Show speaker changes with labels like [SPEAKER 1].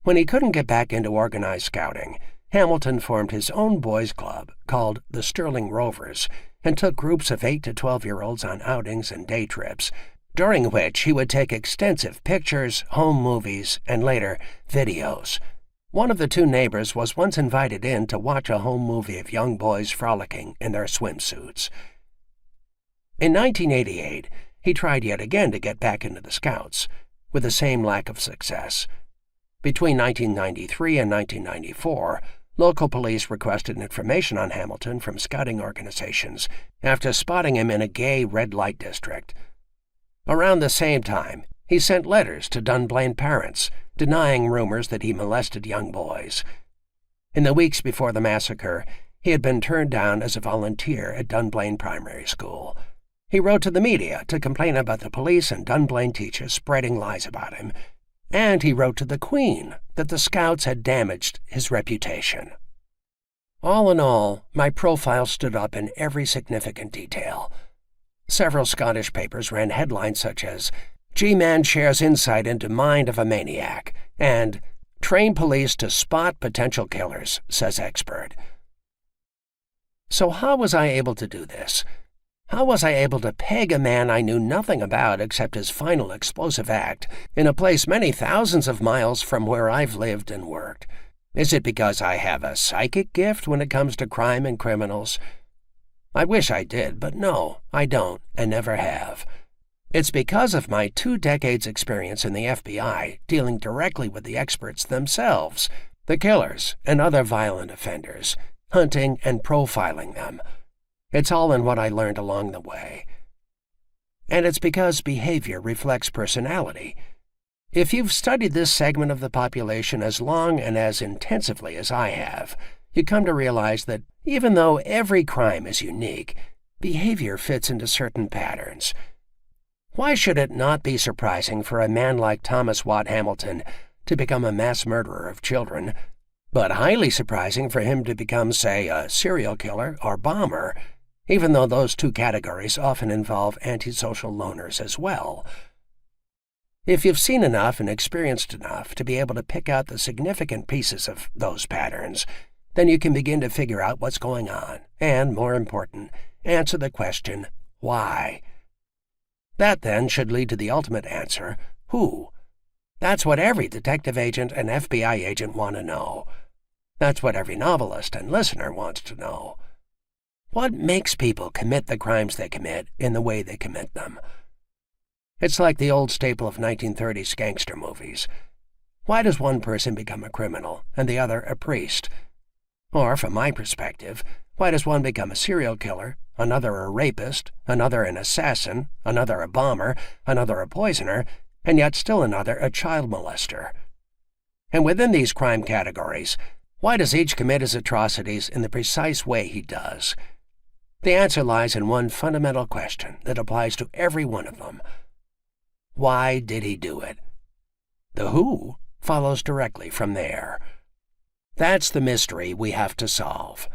[SPEAKER 1] When he couldn't get back into organized scouting, Hamilton formed his own boys' club called the Sterling Rovers and took groups of 8 to 12-year-olds on outings and day trips, during which he would take extensive pictures, home movies, and later, videos. One of the two neighbors was once invited in to watch a home movie of young boys frolicking in their swimsuits. In 1988, he tried yet again to get back into the Scouts, with the same lack of success. Between 1993 and 1994, local police requested information on Hamilton from scouting organizations after spotting him in a gay red light district. Around the same time, he sent letters to Dunblane parents, denying rumors that he molested young boys. In the weeks before the massacre, he had been turned down as a volunteer at Dunblane Primary School. He wrote to the media to complain about the police and Dunblane teachers spreading lies about him, and he wrote to the Queen that the Scouts had damaged his reputation. All in all, my profile stood up in every significant detail. Several Scottish papers ran headlines such as, "G-Man shares insight into mind of a maniac," and "Train police to spot potential killers, says expert." So how was I able to do this? How was I able to peg a man I knew nothing about except his final explosive act in a place many thousands of miles from where I've lived and worked? Is it because I have a psychic gift when it comes to crime and criminals? I wish I did, but no, I don't and never have. It's because of my 2 decades experience in the FBI dealing directly with the experts themselves, the killers and other violent offenders, hunting and profiling them. It's all in what I learned along the way. And it's because behavior reflects personality. If you've studied this segment of the population as long and as intensively as I have, you come to realize that even though every crime is unique, behavior fits into certain patterns. Why should it not be surprising for a man like Thomas Watt Hamilton to become a mass murderer of children, but highly surprising for him to become, say, a serial killer or bomber, even though those 2 categories often involve antisocial loners as well? If you've seen enough and experienced enough to be able to pick out the significant pieces of those patterns, then you can begin to figure out what's going on and, more important, answer the question, why? That, then, should lead to the ultimate answer, who? That's what every detective agent and FBI agent want to know. That's what every novelist and listener wants to know. What makes people commit the crimes they commit in the way they commit them? It's like the old staple of 1930s gangster movies. Why does one person become a criminal and the other a priest? Or, from my perspective, why does one become a serial killer, another a rapist, another an assassin, another a bomber, another a poisoner, and yet still another a child molester? And within these crime categories, why does each commit his atrocities in the precise way he does? The answer lies in one fundamental question that applies to every one of them. Why did he do it? The who follows directly from there. That's the mystery we have to solve.